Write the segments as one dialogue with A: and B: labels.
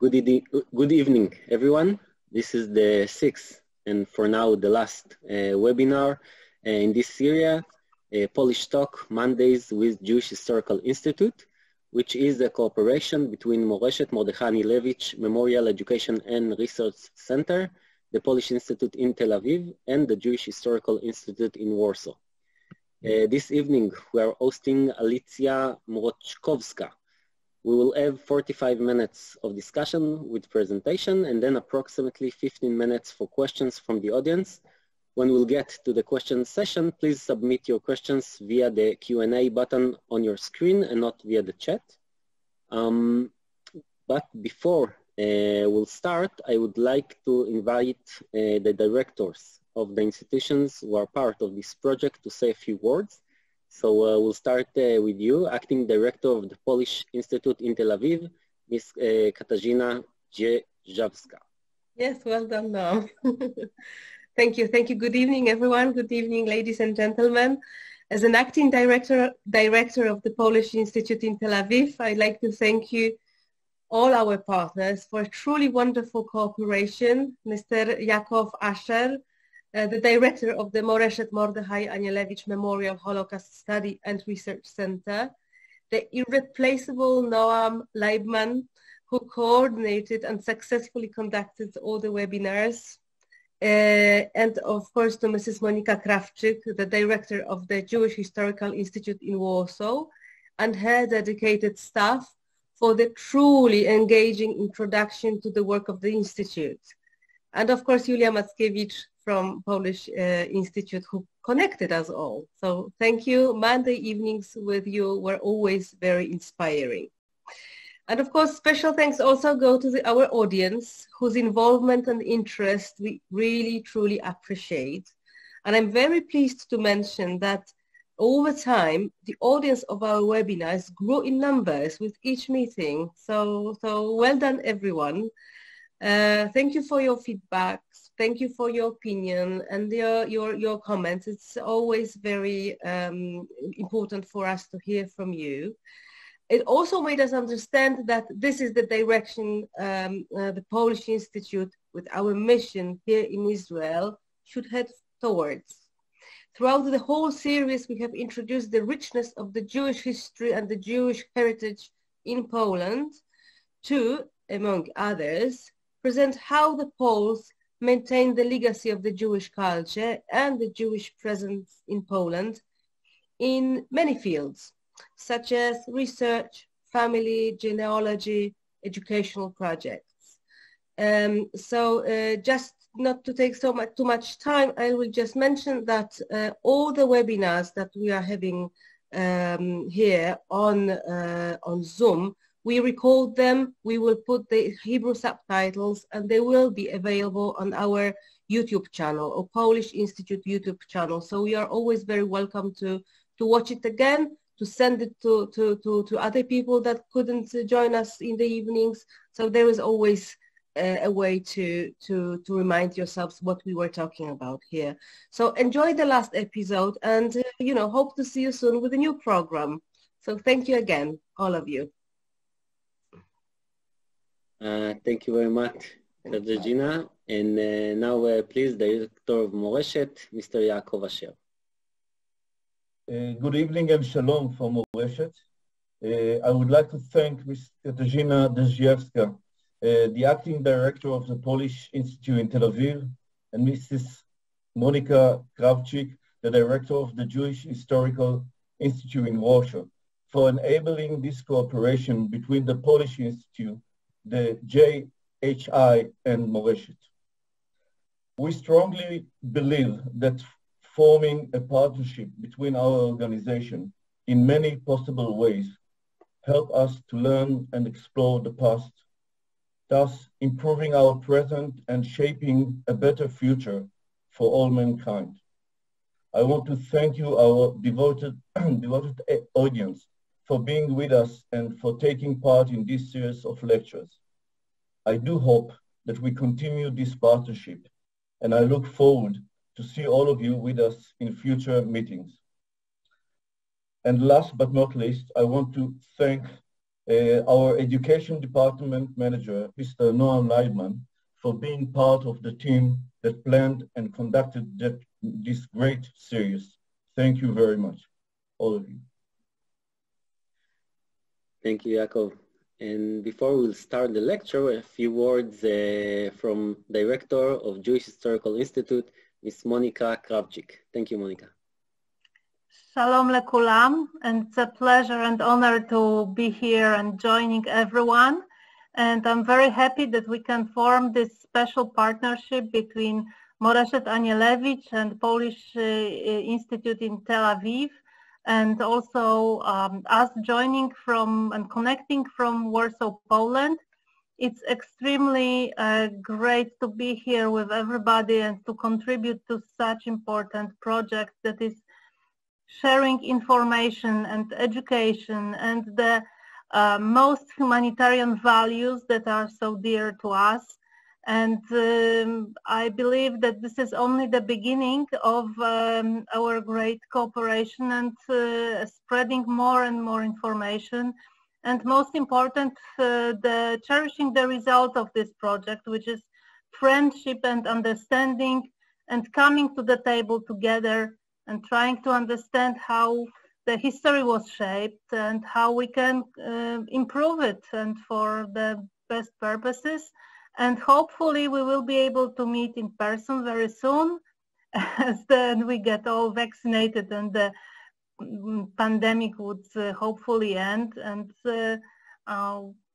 A: Good evening, everyone. This is the sixth and for now the last webinar in this series, Polish Talk Mondays with Jewish Historical Institute, which is a cooperation between Mורשת, Mordechai Anilevich Memorial Education and Research Center, the Polish Institute in Tel Aviv, and the Jewish Historical Institute in Warsaw. This evening, we are hosting Alycja Murachkovska. We will have 45 minutes of discussion with presentation and then approximately 15 minutes for questions from the audience. When we'll get to the question session, please submit your questions via the Q&A button on your screen and not via the chat. But before we'll start, I would like to invite the directors of the institutions who are part of this project to say a few words. So we'll start with you, Acting Director of the Polish Institute in Tel Aviv, Ms. Katarzyna Jezewska. Yes, well done now.
B: Thank you. Good evening, everyone. Good evening, ladies and gentlemen. As an acting director of the Polish Institute in Tel Aviv, I'd like to thank you, all our partners, for a truly wonderful cooperation. Mr. Yakov Asher, the director of the Mורשת Mordechai Anilevich Memorial Holocaust Study and Research Center, the irreplaceable Noam Leibman, who coordinated and successfully conducted all the webinars, and of course to Mrs. Monika Krawczyk, the director of the Jewish Historical Institute in Warsaw, and her dedicated staff for the truly engaging introduction to the work of the Institute. And of course, Julia Mackiewicz from Polish Institute, who connected us all. So thank you. Monday evenings with you were always very inspiring. And of course, special thanks also go to our audience, whose involvement and interest we really, truly appreciate. And I'm very pleased to mention that over time, the audience of our webinars grew in numbers with each meeting. So well done, everyone. Thank you for your feedbacks. Thank you for your opinion and your comments. It's always very important for us to hear from you. It also made us understand that this is the direction the Polish Institute, with our mission here in Israel, should head towards. Throughout the whole series, we have introduced the richness of the Jewish history and the Jewish heritage in Poland to, among others, present how the Poles maintain the legacy of the Jewish culture and the Jewish presence in Poland in many fields, such as research, family, genealogy, educational projects. Just not to take too much time, I will just mention that all the webinars that we are having here on Zoom, we record them, we will put the Hebrew subtitles, and they will be available on our YouTube channel, or Polish Institute YouTube channel. So we are always very welcome to watch it again, to send it to other people that couldn't join us in the evenings. So there is always a way to remind yourselves what we were talking about here. So enjoy the last episode, and hope to see you soon with a new program. So thank you again, all of you.
A: Thank you very much, Katarzyna. And now, please, Director of Mורשת, Mr. Yaakov Asher.
C: Good evening and shalom from Mורשת. I would like to thank Ms. Katarzyna Jezewska, the acting director of the Polish Institute in Tel Aviv, and Mrs. Monika Krawczyk, the director of the Jewish Historical Institute in Warsaw, for enabling this cooperation between the Polish Institute, the JHI, and Mורשת. We strongly believe that forming a partnership between our organization in many possible ways help us to learn and explore the past, thus improving our present and shaping a better future for all mankind. I want to thank you, our devoted audience, for being with us and for taking part in this series of lectures. I do hope that we continue this partnership, and I look forward to see all of you with us in future meetings. And last but not least, I want to thank our education department manager, Mr. Noam Leidman, for being part of the team that planned and conducted this great series. Thank you very much, all of you.
A: Thank you, Yaakov. And before we'll start the lecture, a few words from Director of Jewish Historical Institute, Ms. Monica Kravchik. Thank you, Monica.
D: Shalom lekulam, and it's a pleasure and honor to be here and joining everyone. And I'm very happy that we can form this special partnership between Morszet Anielévich and Polish Institute in Tel Aviv, and also us joining from and connecting from Warsaw, Poland. It's extremely great to be here with everybody and to contribute to such important project that is sharing information and education and the most humanitarian values that are so dear to us. And I believe that this is only the beginning of our great cooperation and spreading more and more information. And most important, the cherishing the result of this project, which is friendship and understanding and coming to the table together and trying to understand how the history was shaped and how we can improve it and for the best purposes. And hopefully we will be able to meet in person very soon as then we get all vaccinated and the pandemic would hopefully end, and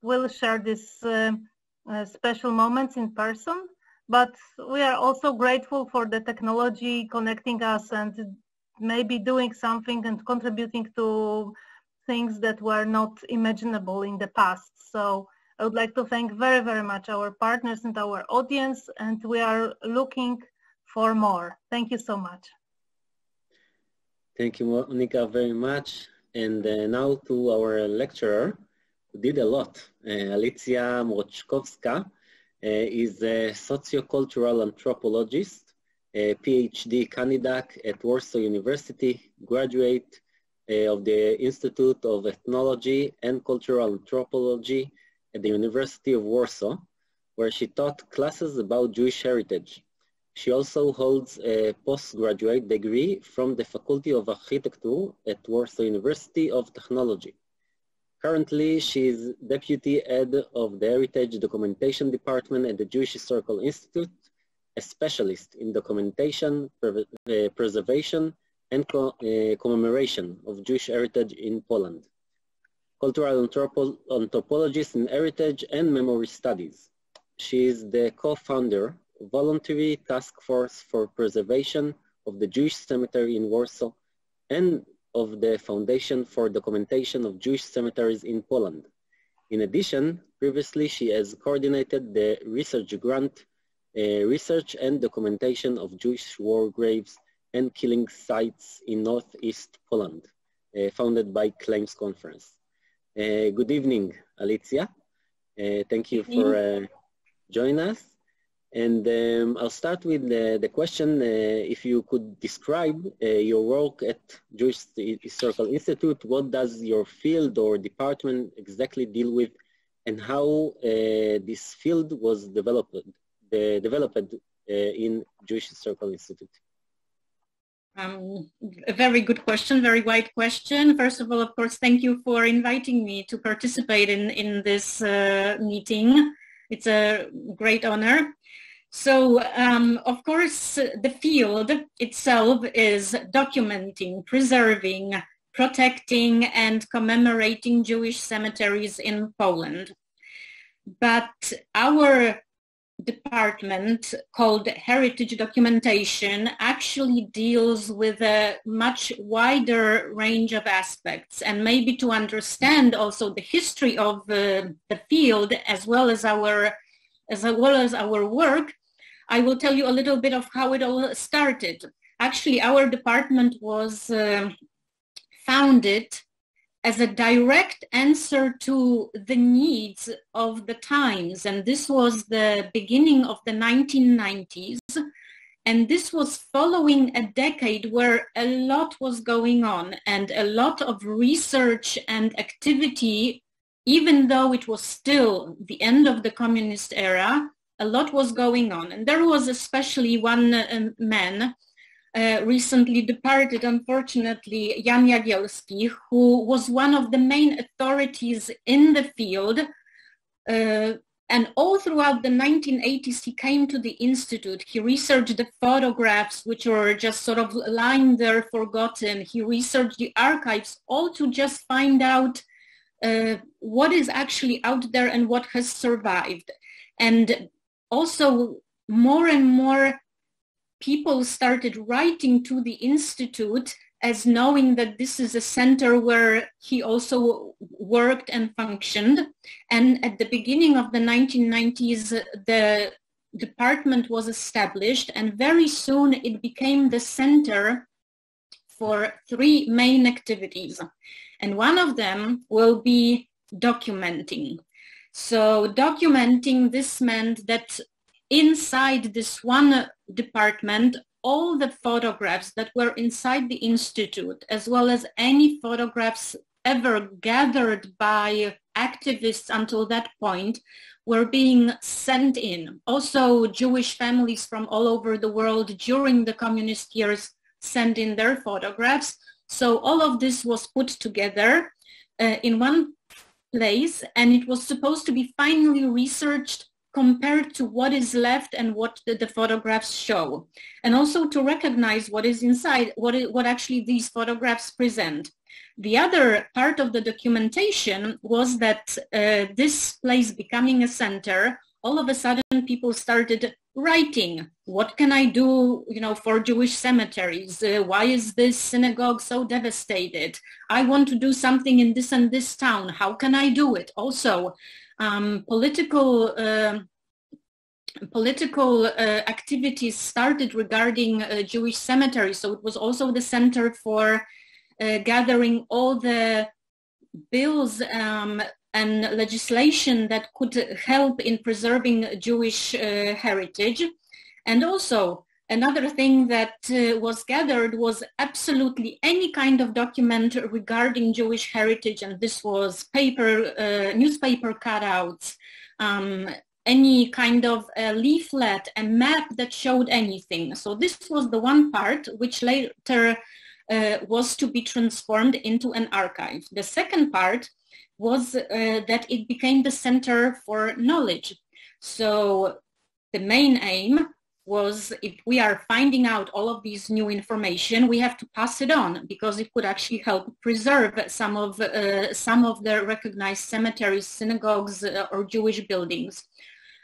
D: we'll share these special moments in person. But we are also grateful for the technology connecting us and maybe doing something and contributing to things that were not imaginable in the past. So I would like to thank very, very much our partners and our audience, and we are looking for more. Thank you so much.
A: Thank you, Monica, very much. And now to our lecturer, who did a lot. Alycja Murczkowska is a sociocultural anthropologist, a PhD candidate at Warsaw University, graduate of the Institute of Ethnology and Cultural Anthropology at the University of Warsaw, where she taught classes about Jewish heritage. She also holds a postgraduate degree from the Faculty of Architecture at Warsaw University of Technology. Currently, she is Deputy Head of the Heritage Documentation Department at the Jewish Historical Institute, a specialist in documentation, preservation, and commemoration of Jewish heritage in Poland. Cultural anthropologist in heritage and memory studies. She is the co-founder of Voluntary Task Force for Preservation of the Jewish Cemetery in Warsaw and of the Foundation for Documentation of Jewish Cemeteries in Poland. In addition, previously she has coordinated the research grant, research and documentation of Jewish war graves and killing sites in Northeast Poland, founded by Claims Conference. Good evening, Alycja. Thank you for joining us. And I'll start with the question, if you could describe your work at Jewish Historical Institute, what does your field or department exactly deal with, and how this field was developed in Jewish Historical Institute?
E: A very good question, very wide question. First of all, of course, thank you for inviting me to participate in this meeting. It's a great honor. So, of course, the field itself is documenting, preserving, protecting, and commemorating Jewish cemeteries in Poland. But our department, called Heritage Documentation, actually deals with a much wider range of aspects. And maybe to understand also the history of the field as well as our work, I will tell you a little bit of how it all started. Actually, our department was founded as a direct answer to the needs of the times. And this was the beginning of the 1990s. And this was following a decade where a lot was going on and a lot of research and activity even though it was still the end of the communist era, a lot was going on. And there was especially one man, recently departed, unfortunately, Jan Jagielski, who was one of the main authorities in the field. And all throughout the 1980s, he came to the Institute. He researched the photographs, which were just sort of lying there forgotten. He researched the archives, all to just find out what is actually out there and what has survived. And also more and more people started writing to the Institute as knowing that this is a center where he also worked and functioned. And at the beginning of the 1990s, the department was established, and very soon it became the center for 3 main activities. And one of them will be documenting. So documenting, this meant that inside this one department, all the photographs that were inside the Institute, as well as any photographs ever gathered by activists until that point, were being sent in. Also, Jewish families from all over the world during the communist years sent in their photographs. So all of this was put together in one place, and it was supposed to be finally researched, compared to what is left and what the photographs show, and also to recognize what is inside, what actually these photographs present. The other part of the documentation was that this place becoming a center, all of a sudden people started writing, what can I do, for Jewish cemeteries? Why is this synagogue so devastated? I want to do something in this and this town. How can I do it? Also, political activities started regarding Jewish cemeteries. So it was also the center for gathering all the bills and legislation that could help in preserving Jewish heritage. And also another thing that was gathered was absolutely any kind of document regarding Jewish heritage, and this was newspaper cutouts, any kind of leaflet, a map that showed anything. So this was the one part which later was to be transformed into an archive. The second part was that it became the center for knowledge. So the main aim was, if we are finding out all of these new information, we have to pass it on, because it could actually help preserve some of the recognized cemeteries, synagogues, or Jewish buildings.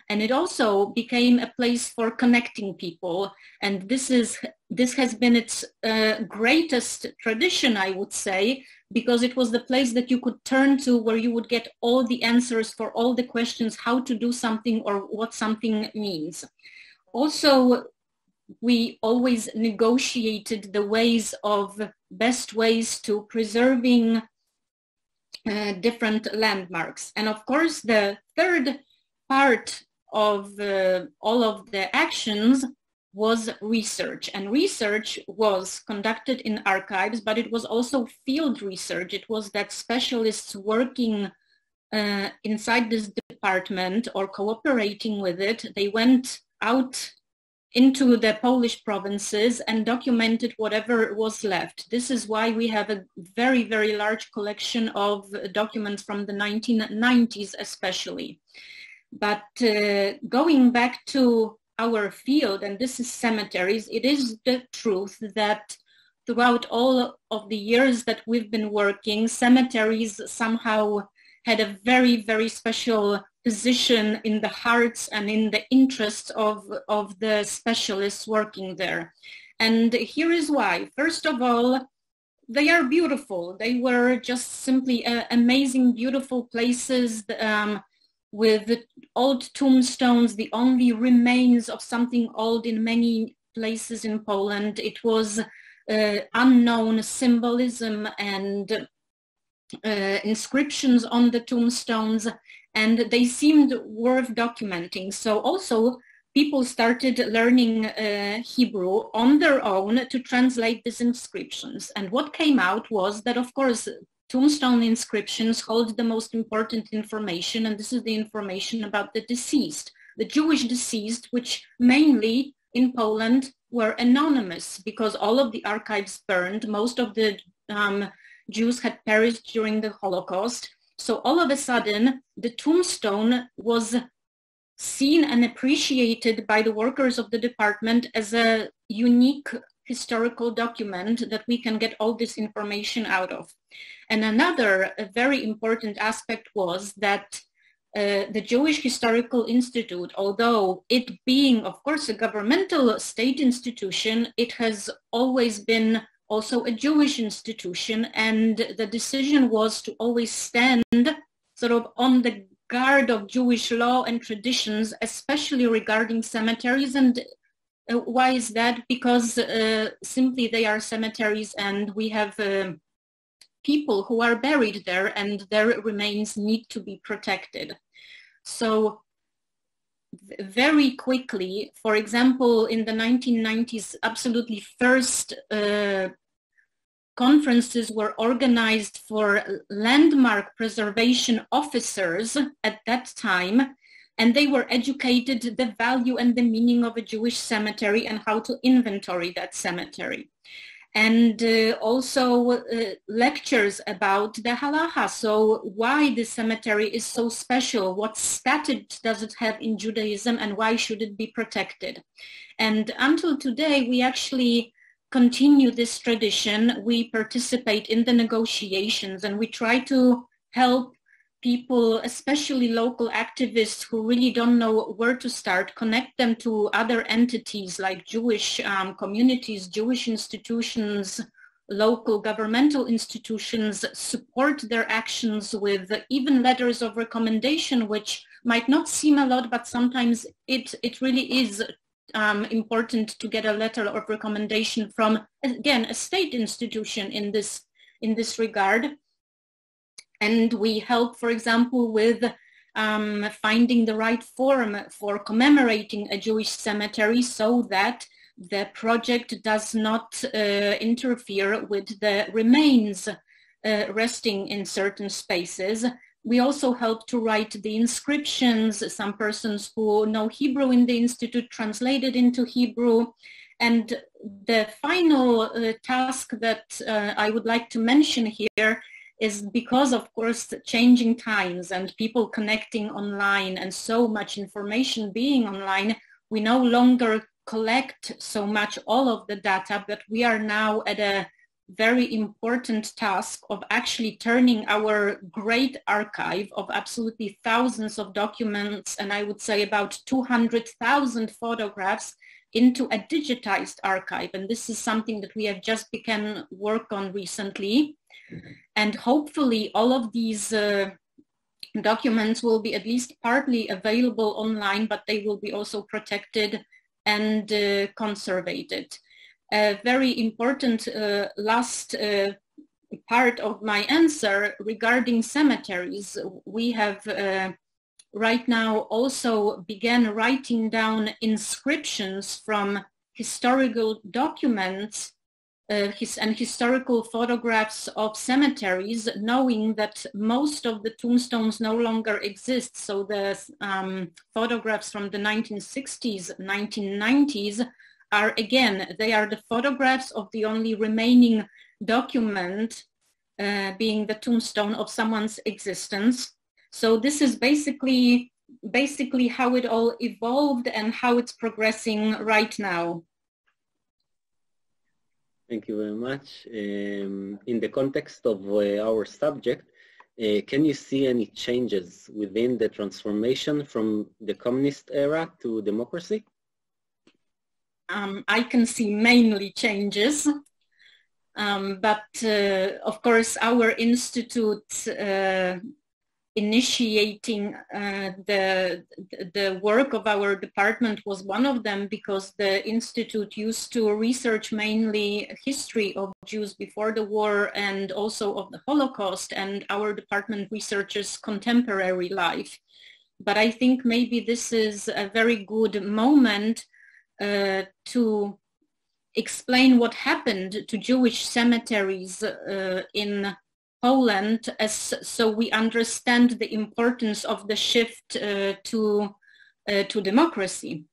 E: And it also became a place for connecting people. And this has been its greatest tradition, I would say, because it was the place that you could turn to, where you would get all the answers for all the questions, how to do something or what something means. Also, we always negotiated the best ways to preserving different landmarks. And of course, the third part of all of the actions was research. And research was conducted in archives, but it was also field research. It was that specialists working inside this department or cooperating with it, they went out into the Polish provinces and documented whatever was left. This is why we have a very, very large collection of documents from the 1990s especially. But going back to our field, and this is cemeteries, it is the truth that throughout all of the years that we've been working, cemeteries somehow had a very, very special position in the hearts and in the interests of the specialists working there. And here is why. First of all, they are beautiful. They were just simply amazing, beautiful places with old tombstones, the only remains of something old in many places in Poland. It was unknown symbolism and inscriptions on the tombstones, and they seemed worth documenting. So also people started learning Hebrew on their own to translate these inscriptions. And what came out was that, of course, tombstone inscriptions hold the most important information, and this is the information about the deceased, the Jewish deceased, which mainly in Poland were anonymous because all of the archives burned. Most of the Jews had perished during the Holocaust. So all of a sudden, the tombstone was seen and appreciated by the workers of the department as a unique historical document that we can get all this information out of. And another very important aspect was that the Jewish Historical Institute, although it being, of course, a governmental state institution, it has always been also a Jewish institution, and the decision was to always stand sort of on the guard of Jewish law and traditions, especially regarding cemeteries. And why is that? Because simply they are cemeteries and we have people who are buried there and their remains need to be protected. So very quickly, for example, in the 1990s, absolutely first conferences were organized for landmark preservation officers at that time, and they were educated the value and the meaning of a Jewish cemetery and how to inventory that cemetery. And also lectures about the halacha, so why the cemetery is so special, what status does it have in Judaism, and why should it be protected. And until today, we actually continue this tradition. We participate in the negotiations and we try to help people, especially local activists who really don't know where to start, connect them to other entities like Jewish communities, Jewish institutions, local governmental institutions, support their actions with even letters of recommendation, which might not seem a lot, but sometimes it really is important to get a letter of recommendation from, again, a state institution in this regard. And we help, for example, with finding the right form for commemorating a Jewish cemetery so that the project does not interfere with the remains resting in certain spaces. We also help to write the inscriptions. Some persons who know Hebrew in the Institute translated into Hebrew. And the final task that I would like to mention here is because, of course, changing times and people connecting online and so much information being online, we no longer collect so much all of the data, but we are now at a very important task of actually turning our great archive of absolutely thousands of documents, and I would say about 200,000 photographs, into a digitized archive. And this is something that we have just begun work on recently. And hopefully all of these documents will be at least partly available online, but they will be also protected and conservated. A very important last part of my answer regarding cemeteries. We have right now also began writing down inscriptions from historical documents and historical photographs of cemeteries, knowing that most of the tombstones no longer exist. So the photographs from the 1960s, 1990s are, again, they are the photographs of the only remaining document being the tombstone of someone's existence. So this is basically how it all evolved and how it's progressing right now.
A: Thank you very much. In the context of our subject, can you see any changes within the transformation from the communist era to democracy?
E: I can see mainly changes, but of course our institute initiating the work of our department was one of them, because the institute used to research mainly history of Jews before the war and also of the Holocaust, and our department researches contemporary life. But I think maybe this is a very good moment to explain what happened to Jewish cemeteries in Poland, so we understand the importance of the shift to democracy.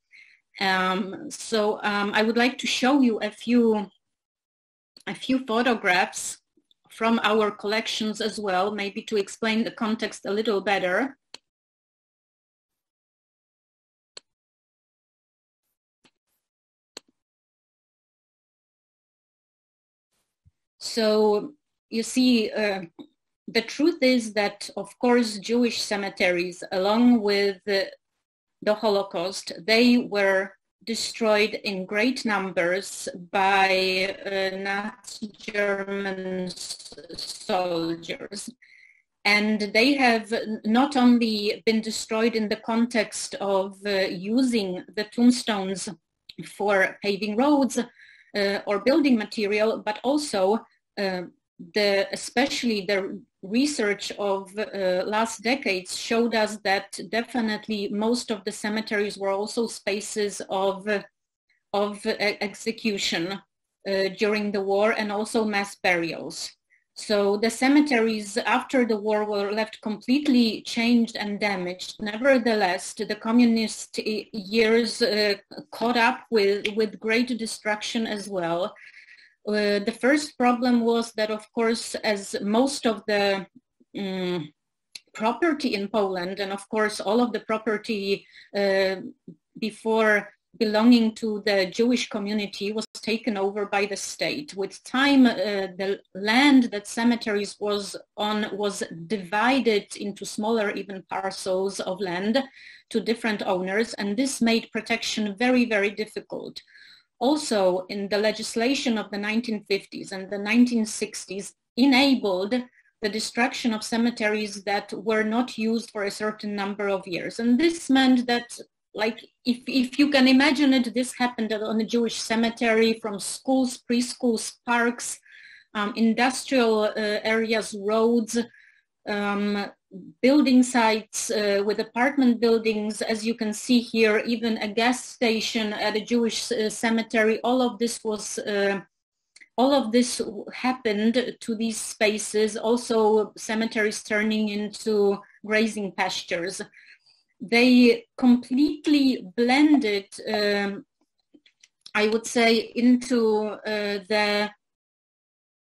E: I would like to show you a few photographs from our collections as well, maybe to explain the context a little better. So you see, the truth is that, of course, Jewish cemeteries, along with the Holocaust, they were destroyed in great numbers by Nazi German soldiers. And they have not only been destroyed in the context of using the tombstones for paving roads or building material, but also especially the research of last decades showed us that definitely most of the cemeteries were also spaces of execution during the war, and also mass burials. So the cemeteries after the war were left completely changed and damaged. Nevertheless, the communist years caught up with great destruction as well. The first problem was that, of course, as most of the property in Poland, and of course all of the property before belonging to the Jewish community, was taken over by the state. With time, the land that cemeteries was on was divided into smaller even parcels of land to different owners, and this made protection very, very difficult. Also, in the legislation of the 1950s and the 1960s enabled the destruction of cemeteries that were not used for a certain number of years. And this meant that, like, if you can imagine it, this happened on a Jewish cemetery, from schools, preschools, parks, industrial areas, roads, building sites with apartment buildings, as you can see here, even a gas station at a Jewish cemetery. All of this happened to these spaces. Also, cemeteries turning into grazing pastures. They completely blended, I would say, into the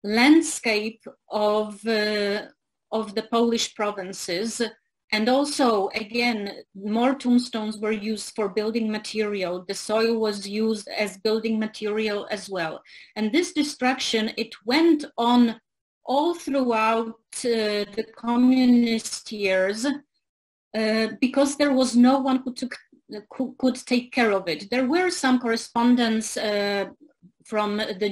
E: landscape of the Polish provinces. And also, again, more tombstones were used for building material. The soil was used as building material as well. And this destruction, it went on all throughout the communist years, because there was no one who could take care of it. There were some correspondence from the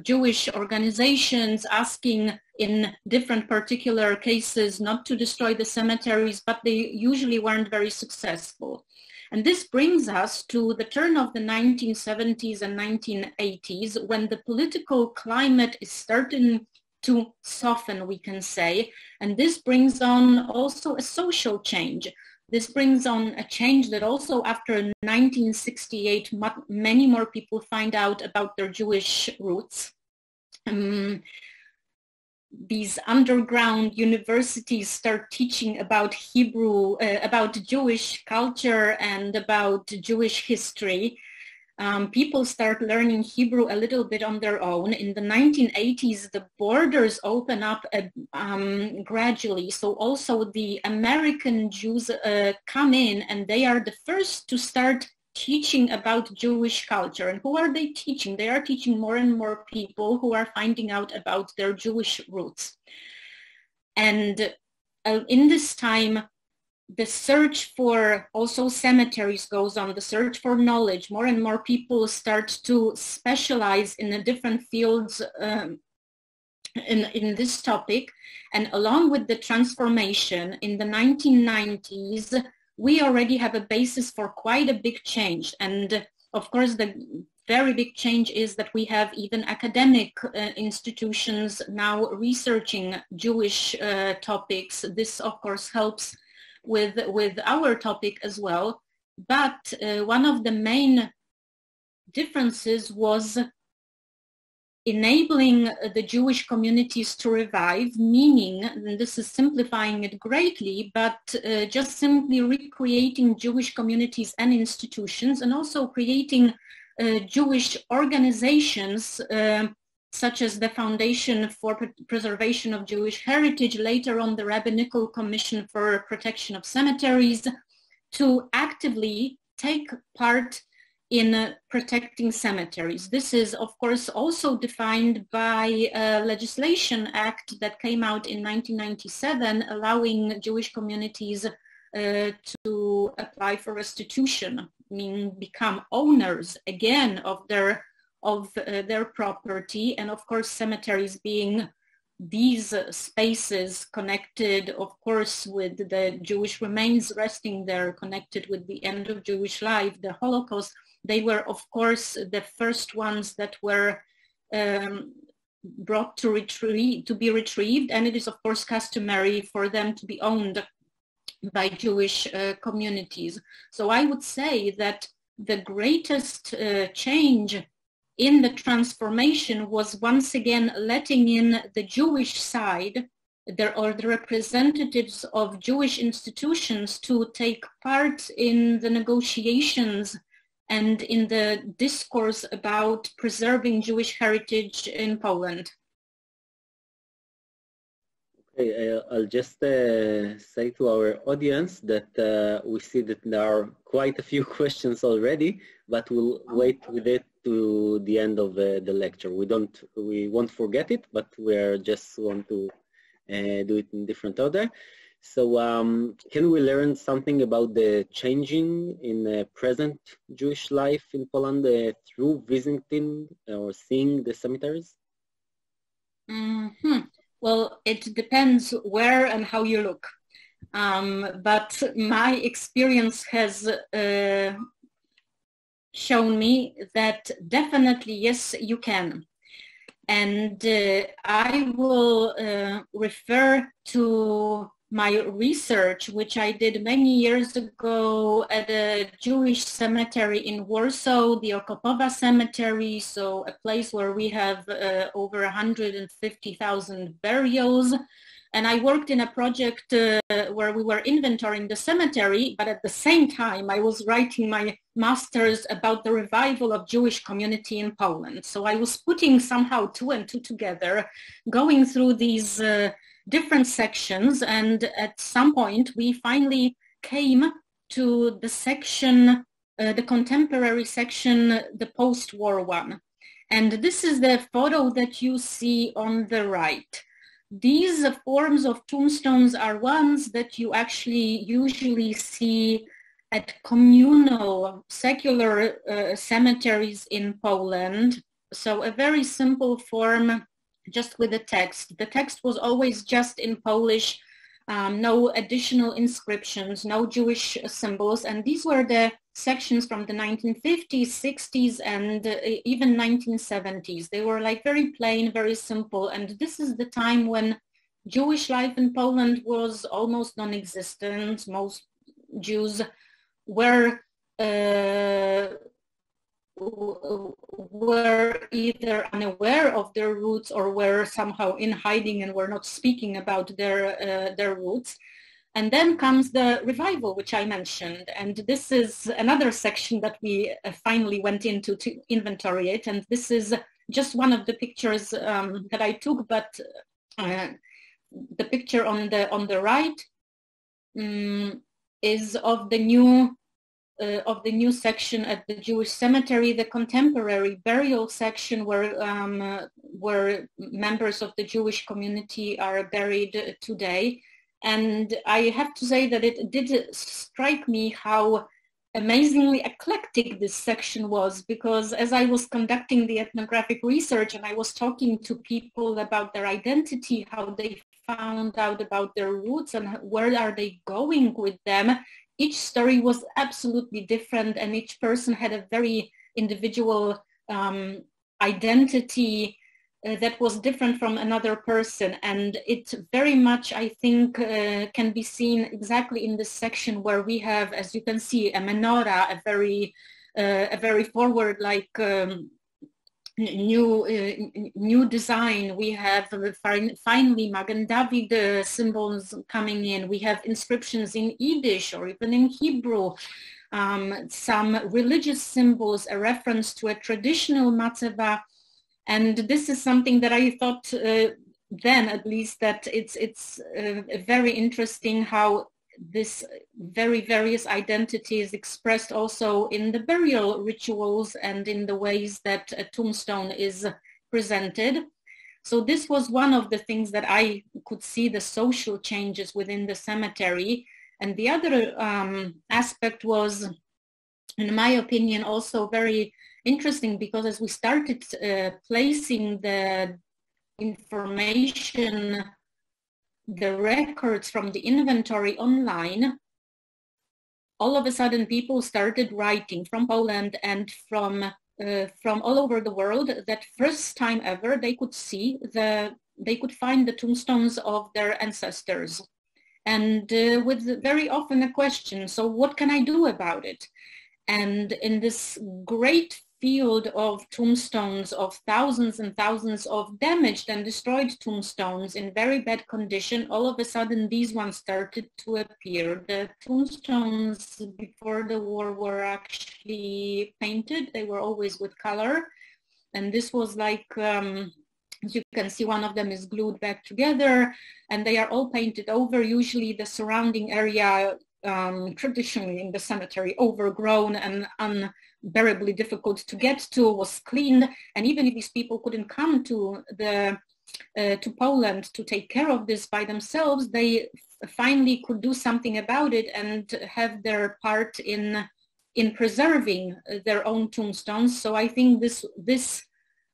E: Jewish organizations asking in different particular cases not to destroy the cemeteries, but they usually weren't very successful. And this brings us to the turn of the 1970s and 1980s, when the political climate is starting to soften, we can say. And this brings on also a social change. This brings on a change that also after 1968, many more people find out about their Jewish roots. These underground universities start teaching about Hebrew, about Jewish culture and about Jewish history. People start learning Hebrew a little bit on their own. In the 1980s, the borders open up gradually. So also the American Jews come in, and they are the first to start teaching about Jewish culture. And who are they teaching? They are teaching more and more people who are finding out about their Jewish roots. And in this time, the search for also cemeteries goes on, the search for knowledge. More and more people start to specialize in the different fields in this topic. And along with the transformation in the 1990s, we already have a basis for quite a big change. And of course, the very big change is that we have even academic institutions now researching Jewish topics. This, of course, helps with our topic as well. But one of the main differences was enabling the Jewish communities to revive, meaning, and this is simplifying it greatly, but just simply recreating Jewish communities and institutions, and also creating Jewish organizations such as the Foundation for Preservation of Jewish Heritage, later on the Rabbinical Commission for Protection of Cemeteries, to actively take part in protecting cemeteries. This is, of course, also defined by a legislation act that came out in 1997, allowing Jewish communities to apply for restitution, meaning become owners again of their property, and of course cemeteries being these spaces connected, of course, with the Jewish remains resting there, connected with the end of Jewish life, the Holocaust. They were, of course, the first ones that were brought to be retrieved, and it is, of course, customary for them to be owned by Jewish communities. So I would say that the greatest change in the transformation was once again letting in the Jewish side, or the representatives of Jewish institutions, to take part in the negotiations and in the discourse about preserving Jewish heritage in Poland.
A: Okay, I'll just say to our audience that we see that there are quite a few questions already, but we'll wait with it to the end of the lecture. We won't forget it, but we just want to do it in different order. So can we learn something about the changing in present Jewish life in Poland through visiting or seeing the cemeteries?
E: Mm-hmm. Well, it depends where and how you look. But my experience has shown me that definitely, yes, you can. And I will refer to my research, which I did many years ago at a Jewish cemetery in Warsaw, the Okopowa Cemetery, so a place where we have over 150,000 burials. And I worked in a project where we were inventorying the cemetery, but at the same time I was writing my master's about the revival of Jewish community in Poland. So I was putting somehow two and two together, going through these different sections, and at some point we finally came to the section, the contemporary section, the post-war one. And this is the photo that you see on the right. These forms of tombstones are ones that you actually usually see at communal, secular cemeteries in Poland. So a very simple form, just with the text. The text was always just in Polish, no additional inscriptions, no Jewish symbols. And these were the sections from the 1950s, 60s, and even 1970s. They were like very plain, very simple. And this is the time when Jewish life in Poland was almost non-existent. Most Jews were either unaware of their roots or were somehow in hiding and were not speaking about their roots. And then comes the revival, which I mentioned. And this is another section that we finally went into to inventory it. And this is just one of the pictures that I took, but the picture on the right is of the new section at the Jewish cemetery, the contemporary burial section where members of the Jewish community are buried today. And I have to say that it did strike me how amazingly eclectic this section was, because as I was conducting the ethnographic research and I was talking to people about their identity, how they found out about their roots and where are they going with them, each story was absolutely different, and each person had a very individual identity that was different from another person. And it very much, I think, can be seen exactly in this section where we have, as you can see, a menorah, a very forward, like new design. We have finally Magen David symbols coming in. We have inscriptions in Yiddish or even in Hebrew. Some religious symbols, a reference to a traditional matzeva. And this is something that I thought then, at least, that it's very interesting how this very various identity is expressed also in the burial rituals and in the ways that a tombstone is presented. So this was one of the things that I could see, the social changes within the cemetery. And the other aspect was, in my opinion, also very interesting, because as we started placing the information, the records from the inventory online, all of a sudden people started writing from Poland and from all over the world that first time ever they could see they could find the tombstones of their ancestors. And with very often a question, so what can I do about it? And in this great field of tombstones, of thousands and thousands of damaged and destroyed tombstones in very bad condition, all of a sudden these ones started to appear. The tombstones before the war were actually painted. They were always with color. And this was like, as you can see, one of them is glued back together, and they are all painted over. Usually the surrounding area, traditionally in the cemetery, overgrown and unbearably difficult to get to, was cleaned. And even if these people couldn't come to Poland to take care of this by themselves, they finally could do something about it and have their part in preserving their own tombstones. So I think this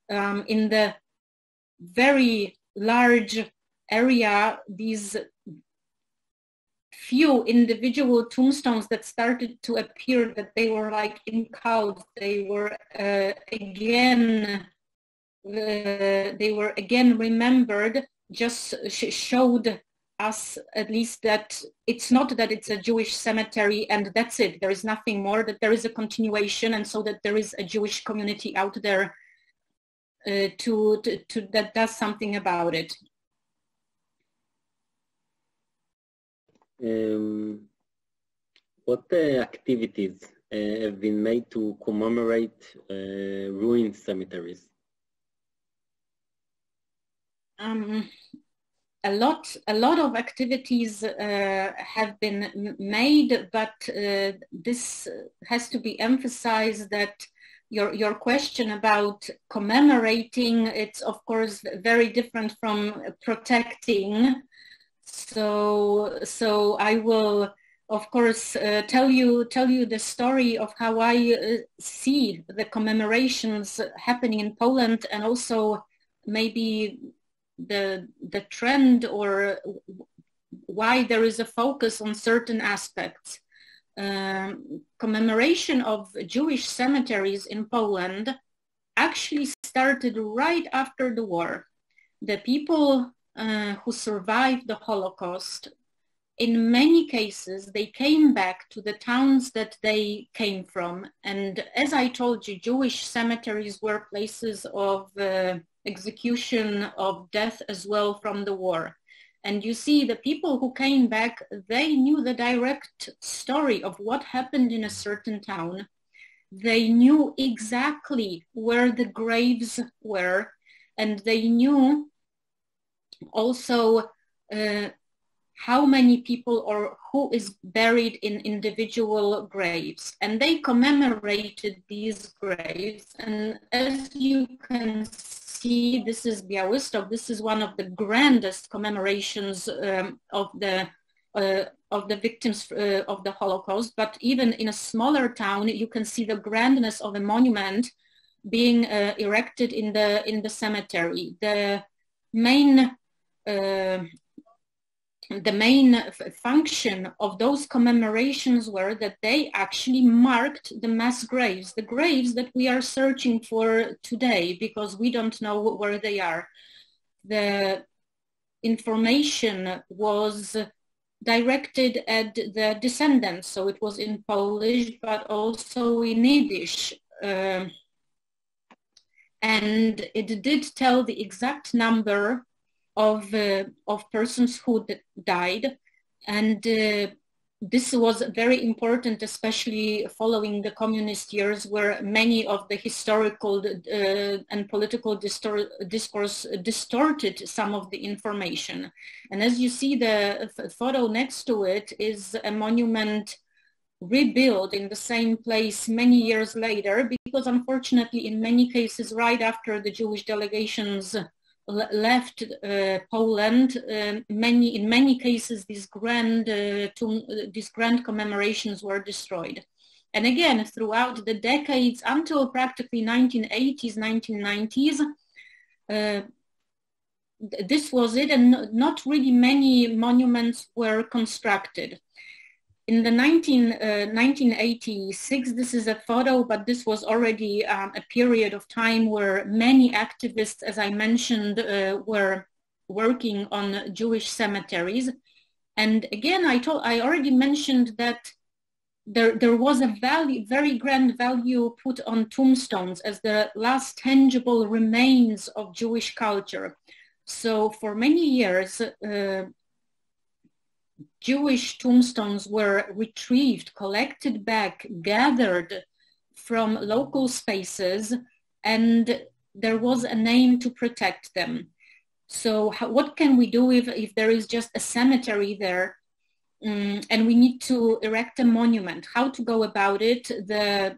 E: in the very large area, these few individual tombstones that started to appear, that they were like in cults, they were again remembered, just showed us at least that it's not that it's a Jewish cemetery and that's it, there is nothing more, that there is a continuation, and so that there is a Jewish community out there that does something about it.
A: What activities have been made to commemorate ruined cemeteries?
E: A lot of activities have been made, but this has to be emphasized that your question about commemorating, it's of course very different from protecting. So I will, of course, tell you the story of how I see the commemorations happening in Poland, and also maybe the trend or why there is a focus on certain aspects. Commemoration of Jewish cemeteries in Poland actually started right after the war. The people who survived the Holocaust, in many cases, they came back to the towns that they came from. And as I told you, Jewish cemeteries were places of execution, of death as well from the war. And you see, the people who came back, they knew the direct story of what happened in a certain town. They knew exactly where the graves were, and they knew also how many people or who is buried in individual graves. And they commemorated these graves. And as you can see, this is Białystok. This is one of the grandest commemorations of the victims of the Holocaust. But even in a smaller town, you can see the grandness of a monument being erected in the cemetery. The main function of those commemorations were that they actually marked the mass graves, the graves that we are searching for today, because we don't know where they are. The information was directed at the descendants, so it was in Polish, but also in Yiddish. and it did tell the exact number of persons who died, and this was very important, especially following the communist years, where many of the historical and political discourse distorted some of the information. And as you see, the photo next to it is a monument rebuilt in the same place many years later, because unfortunately, in many cases, right after the Jewish delegations left Poland, in many cases these grand commemorations were destroyed. And again, throughout the decades until practically 1980s, 1990s, this was it, and not really many monuments were constructed. In the 1986, this is a photo, but this was already a period of time where many activists, as I mentioned, were working on Jewish cemeteries. And again, I already mentioned that there was a very grand value put on tombstones as the last tangible remains of Jewish culture. So for many years, Jewish tombstones were retrieved, collected back, gathered from local spaces, and there was a name to protect them. So what can we do if there is just a cemetery there and we need to erect a monument? How to go about it? The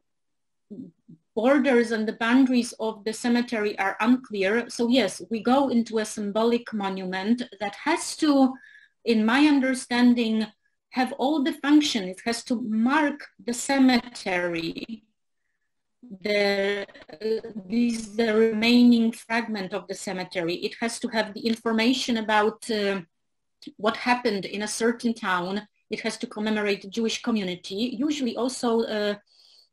E: borders and the boundaries of the cemetery are unclear. So yes, we go into a symbolic monument that has to, in my understanding, have all the functions. It has to mark the cemetery, the remaining fragment of the cemetery. It has to have the information about what happened in a certain town. It has to commemorate the Jewish community. Usually also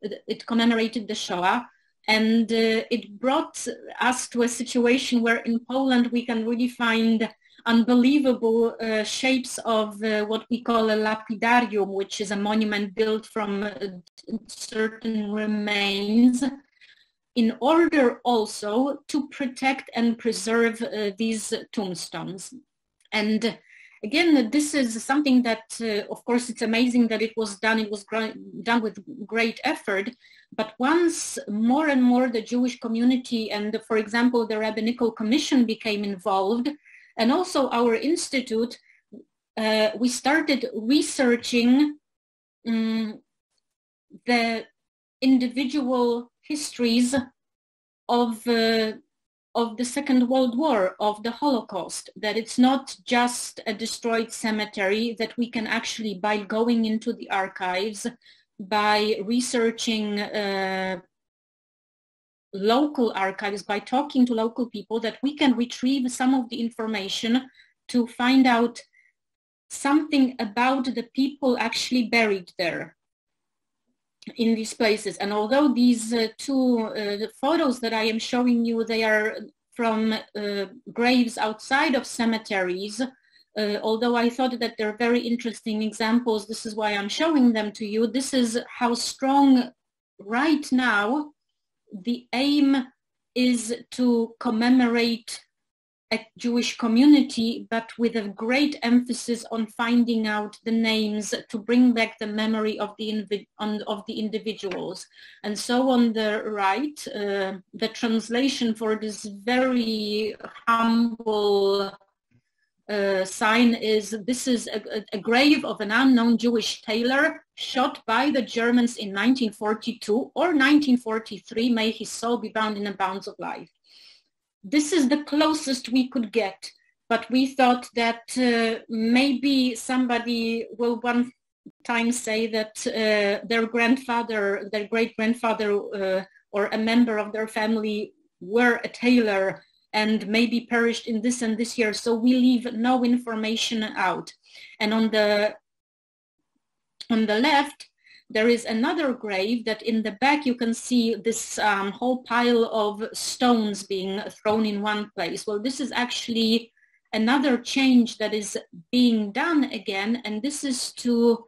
E: it commemorated the Shoah. And it brought us to a situation where in Poland we can really find unbelievable shapes of what we call a lapidarium, which is a monument built from certain remains, in order also to protect and preserve these tombstones. And again, this is something that, of course, it's amazing that it was done. It was done with great effort. But once more and more the Jewish community and, for example, the Rabbinical Commission became involved, and also our institute, we started researching the individual histories of the Second World War, of the Holocaust, that it's not just a destroyed cemetery, that we can actually, by going into the archives, by researching local archives, by talking to local people, that we can retrieve some of the information to find out something about the people actually buried there in these places. And although these two photos that I am showing you, they are from graves outside of cemeteries, although I thought that they're very interesting examples, this is why I'm showing them to you. This is how strong right now the aim is to commemorate a Jewish community, but with a great emphasis on finding out the names to bring back the memory of the individuals. And so on the right, the translation for this very humble sign is, this is a grave of an unknown Jewish tailor shot by the Germans in 1942 or 1943. May his soul be bound in the bonds of life. This is the closest we could get, but we thought that maybe somebody will one time say that their grandfather, their great-grandfather or a member of their family were a tailor and maybe perished in this and this year, so we leave no information out. And on the left, there is another grave that in the back you can see this whole pile of stones being thrown in one place. Well, this is actually another change that is being done again, and this is to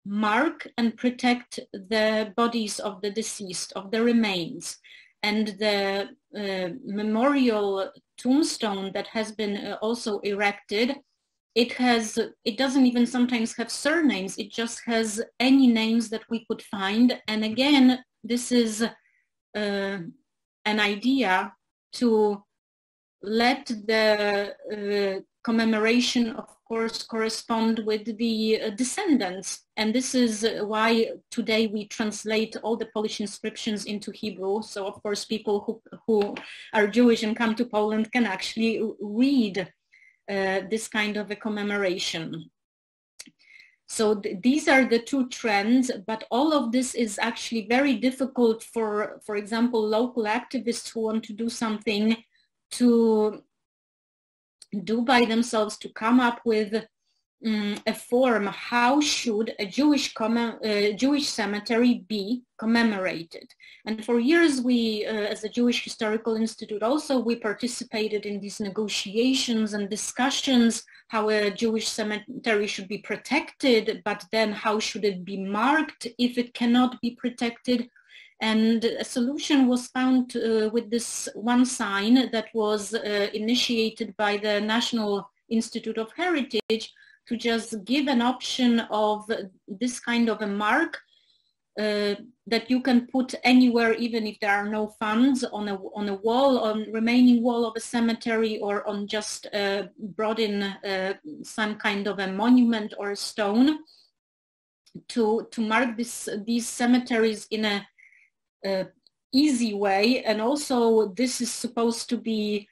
E: mark and protect the bodies of the deceased, of the remains. And the memorial tombstone that has been also erected, it doesn't even sometimes have surnames. It just has any names that we could find. And again, this is an idea to let the commemoration, of course, correspond with the descendants. And this is why today we translate all the Polish inscriptions into Hebrew. So of course, people who are Jewish and come to Poland can actually read this kind of a commemoration. So these are the two trends, but all of this is actually very difficult for example, local activists who want to do something to do by themselves, to come up with a form. How should a Jewish cemetery be commemorated? And for years we, as a Jewish Historical Institute also, we participated in these negotiations and discussions, how a Jewish cemetery should be protected, but then how should it be marked if it cannot be protected? And a solution was found with this one sign that was initiated by the National Institute of Heritage, to just give an option of this kind of a mark that you can put anywhere, even if there are no funds, on a wall, on remaining wall of a cemetery, or on just brought in some kind of a monument or a stone, to mark these cemeteries in a easy way. And also this is supposed to be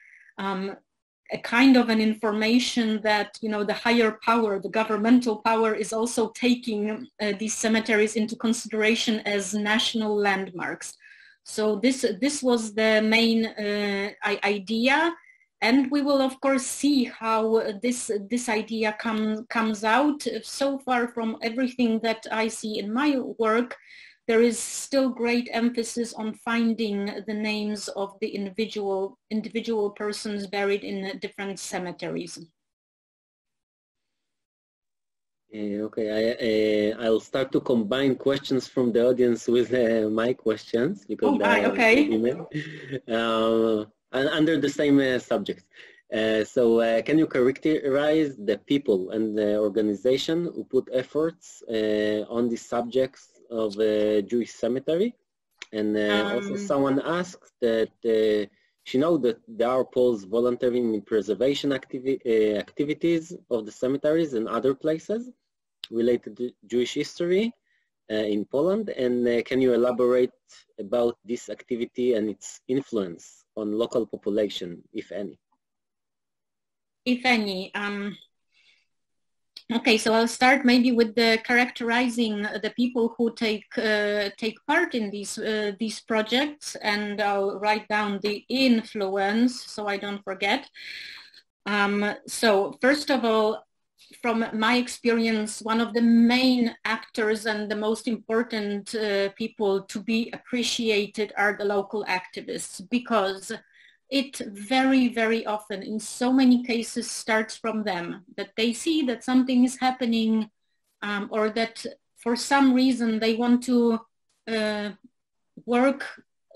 E: a kind of an information that, you know, the higher power, the governmental power, is also taking these cemeteries into consideration as national landmarks. So this was the main idea, and we will of course see how this idea comes out. So far, from everything that I see in my work, there is still great emphasis on finding the names of the individual persons buried in different cemeteries.
A: Okay, I'll start to combine questions from the audience with my questions, because under the same subject. So can you characterize the people and the organization who put efforts on these subjects of a Jewish cemetery? And also someone asked that she knows that there are Poles volunteering in preservation activities of the cemeteries and other places related to Jewish history in Poland. And can you elaborate about this activity and its influence on local population, if any?
E: If any. Okay, so I'll start maybe with the characterizing the people who take part in these projects, and I'll write down the influence so I don't forget. So first of all, from my experience, one of the main actors and the most important people to be appreciated are the local activists, because it very, very often, in so many cases, starts from them, that they see that something is happening, or that for some reason they want to work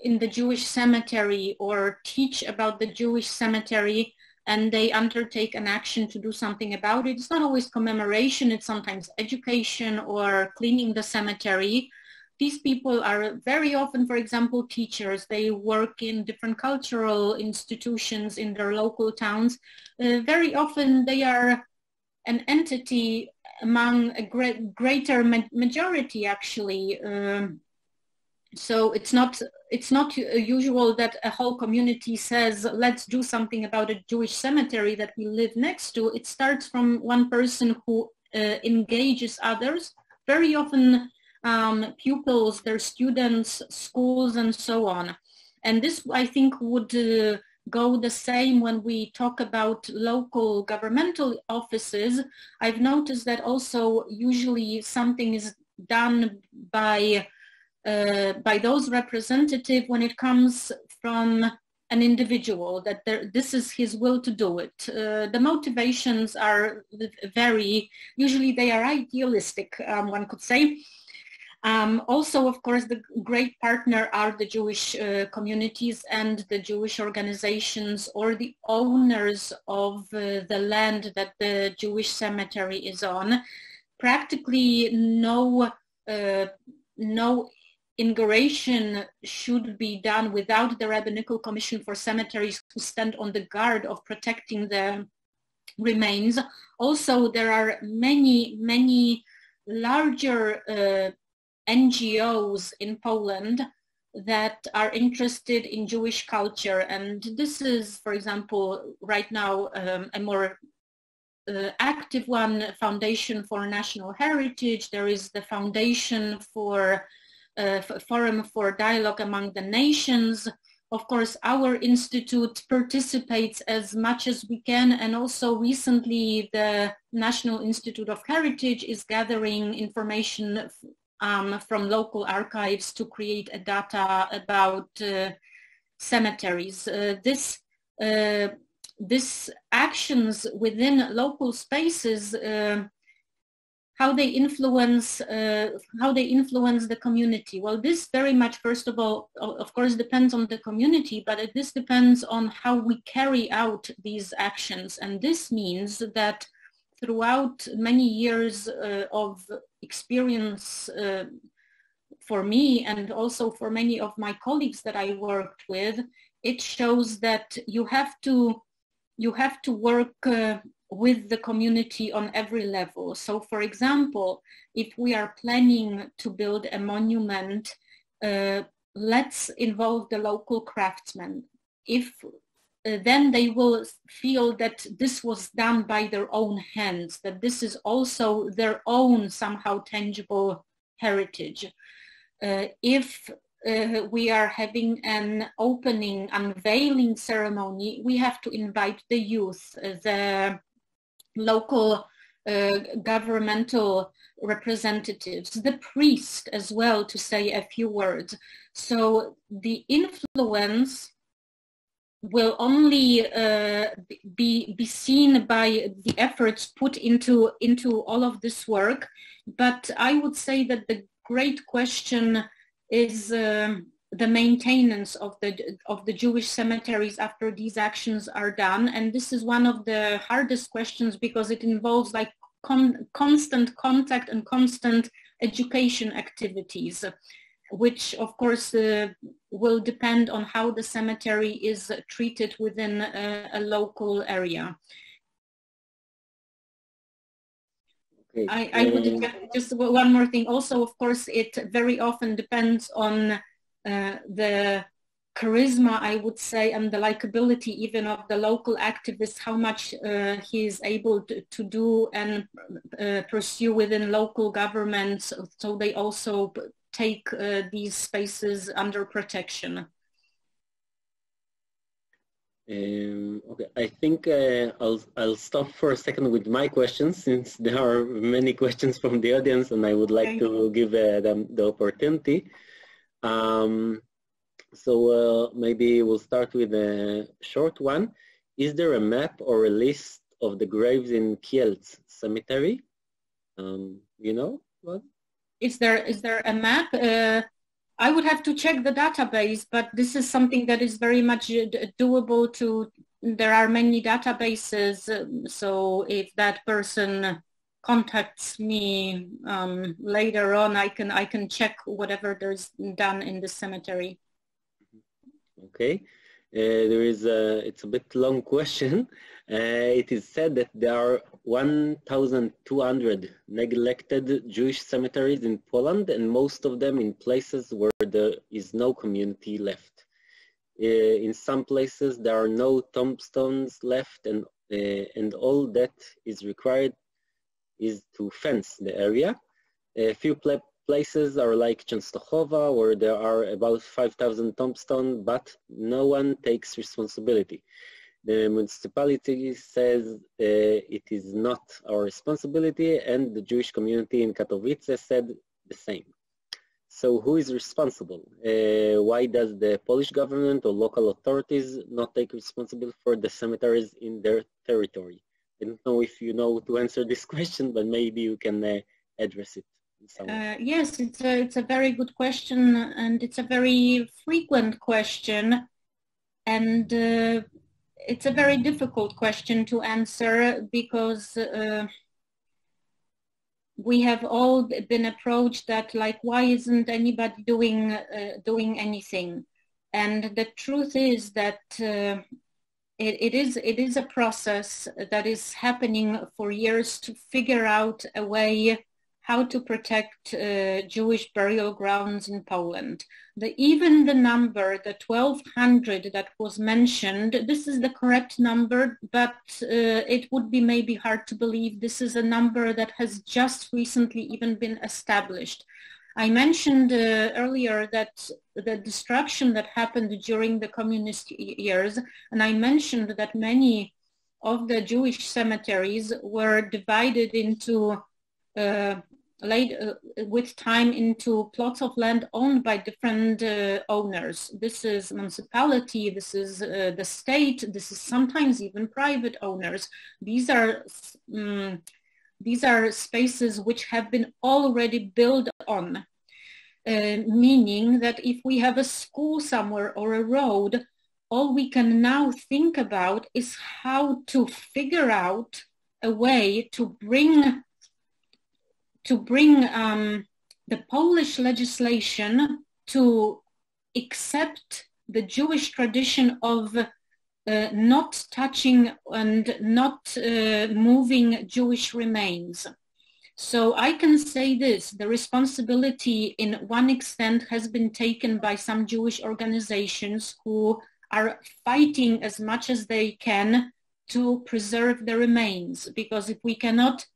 E: in the Jewish cemetery or teach about the Jewish cemetery, and they undertake an action to do something about it. It's not always commemoration, it's sometimes education or cleaning the cemetery. These people are very often, for example, teachers. They work in different cultural institutions in their local towns. Very often they are an entity among a greater majority, actually. So it's not usual that a whole community says, let's do something about a Jewish cemetery that we live next to. It starts from one person who engages others, very often pupils, their students, schools, and so on. And this, I think, would go the same when we talk about local governmental offices. I've noticed that also usually something is done by those representatives when it comes from an individual, that this is his will to do it. The motivations are usually they are idealistic, one could say. Also, of course, the great partner are the Jewish communities and the Jewish organizations or the owners of the land that the Jewish cemetery is on. Practically no inauguration should be done without the Rabbinical Commission for Cemeteries, who stand on the guard of protecting the remains. Also, there are many larger NGOs in Poland that are interested in Jewish culture, and this is, for example, right now a more active one, Foundation for National Heritage. There is the Foundation for Forum for Dialogue Among the Nations. Of course, our institute participates as much as we can, and also recently the National Institute of Heritage is gathering information from local archives to create a data about cemeteries. This actions within local spaces, how they influence the community. Well, this very much, first of all, of course, depends on the community, but this depends on how we carry out these actions. And this means that throughout many years of experience for me and also for many of my colleagues that I worked with, it shows that you have to work with the community on every level. So, for example, if we are planning to build a monument, let's involve the local craftsmen. If then they will feel that this was done by their own hands, that this is also their own somehow tangible heritage. If we are having an unveiling ceremony, we have to invite the youth, the local governmental representatives, the priest as well, to say a few words. So the influence will only be seen by the efforts put into all of this work. But I would say that the great question is the maintenance of the Jewish cemeteries after these actions are done. And this is one of the hardest questions, because it involves like constant contact and constant education activities, which of course will depend on how the cemetery is treated within a local area.
A: Okay.
E: I would just one more thing. Also, of course, it very often depends on the charisma, I would say, and the likability even of the local activist, how much he is able to do and pursue within local governments. So they also take these spaces under protection.
A: Okay, I think I'll stop for a second with my questions, since there are many questions from the audience, and I would like to give them the opportunity. So maybe we'll start with a short one. Is there a map or a list of the graves in Kielce Cemetery? You know what?
E: Is there a map? I would have to check the database, but this is something that is very much doable to, there are many databases, so if that person contacts me later on, I can check whatever there's done in the cemetery.
A: Okay, it's a bit long question. It is said that there are 1,200 neglected Jewish cemeteries in Poland, and most of them in places where there is no community left. In some places there are no tombstones left, and all that is required is to fence the area. A few places are like Częstochowa, where there are about 5,000 tombstones, but no one takes responsibility. The municipality says it is not our responsibility, and the Jewish community in Katowice said the same. So who is responsible? Why does the Polish government or local authorities not take responsibility for the cemeteries in their territory? I don't know if you know to answer this question, but maybe you can address it.
E: Yes, it's a very good question, and it's a very frequent question, and it's a very difficult question to answer because we have all been approached that, like, why isn't anybody doing anything? And the truth is that it is a process that is happening for years to figure out a way how to protect Jewish burial grounds in Poland. Even the number, the 1,200 that was mentioned, this is the correct number, but it would be maybe hard to believe this is a number that has just recently even been established. I mentioned earlier that the destruction that happened during the communist years, and I mentioned that many of the Jewish cemeteries were divided into with time into plots of land owned by different owners. This is municipality, this is the state, this is sometimes even private owners. These are spaces which have been already built on, meaning that if we have a school somewhere or a road, all we can now think about is how to figure out a way to bring the Polish legislation to accept the Jewish tradition of not touching and not moving Jewish remains. So I can say this, the responsibility in one extent has been taken by some Jewish organizations who are fighting as much as they can to preserve the remains, because if we cannot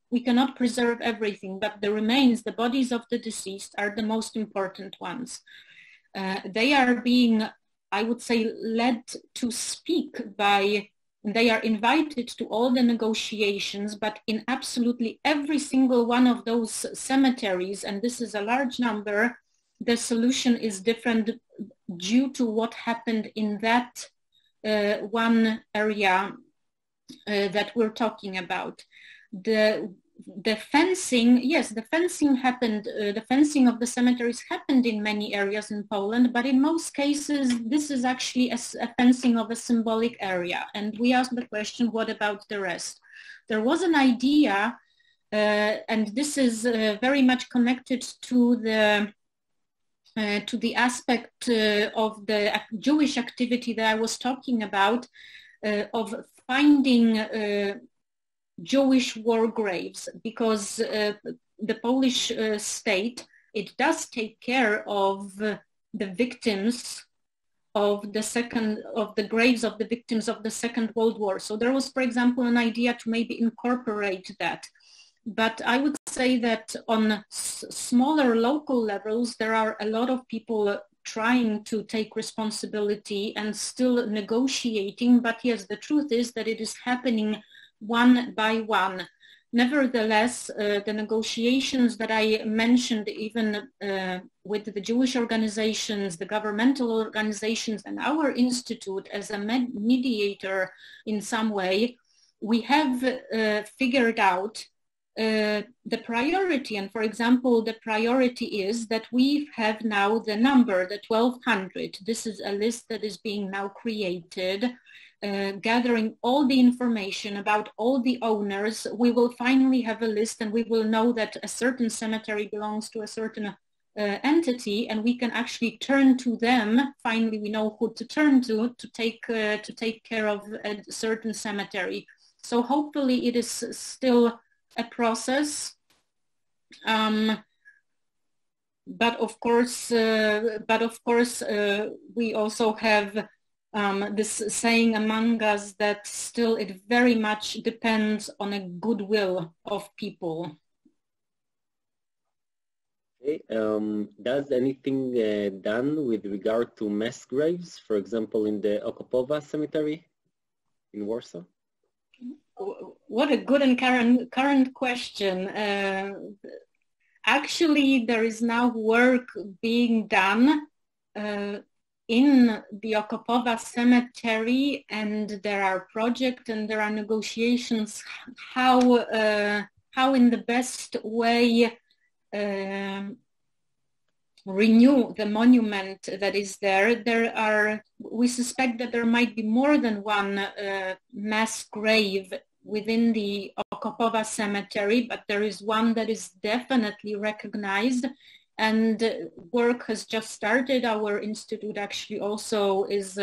E: preserve everything, but the remains, the bodies of the deceased are the most important ones. They are being, I would say, led to speak by, they are invited to all the negotiations, but in absolutely every single one of those cemeteries, and this is a large number, the solution is different due to what happened in that one area that we're talking about. The fencing, yes, the fencing happened, the fencing of the cemeteries happened in many areas in Poland, but in most cases, this is actually a fencing of a symbolic area. And we asked the question, what about the rest? There was an idea, and this is very much connected to the aspect of the Jewish activity that I was talking about, of finding Jewish war graves, because the Polish state, it does take care of the victims of the graves of the victims of the Second World War. So there was, for example, an idea to maybe incorporate that. But I would say that on smaller local levels, there are a lot of people trying to take responsibility and still negotiating. But yes, the truth is that it is happening one by one. Nevertheless, the negotiations that I mentioned, even with the Jewish organizations, the governmental organizations, and our institute as a mediator in some way, we have figured out the priority. And for example, the priority is that we have now the number, the 1,200. This is a list that is being now created, gathering all the information about all the owners. We will finally have a list, and we will know that a certain cemetery belongs to a certain entity, and we can actually turn to them. Finally, we know who to turn to take care of a certain cemetery. So hopefully it is still a process, but of course, we also have this saying among us that still it very much depends on a goodwill of people.
A: Okay. Does anything done with regard to mass graves, for example, in the Okopowa cemetery in Warsaw?
E: What a good and current question. Actually, there is now work being done in the Okopowa cemetery, and there are projects and there are negotiations how in the best way renew the monument that is there, we suspect that there might be more than one mass grave within the Okopowa cemetery, but there is one that is definitely recognized, and work has just started. Our institute actually also is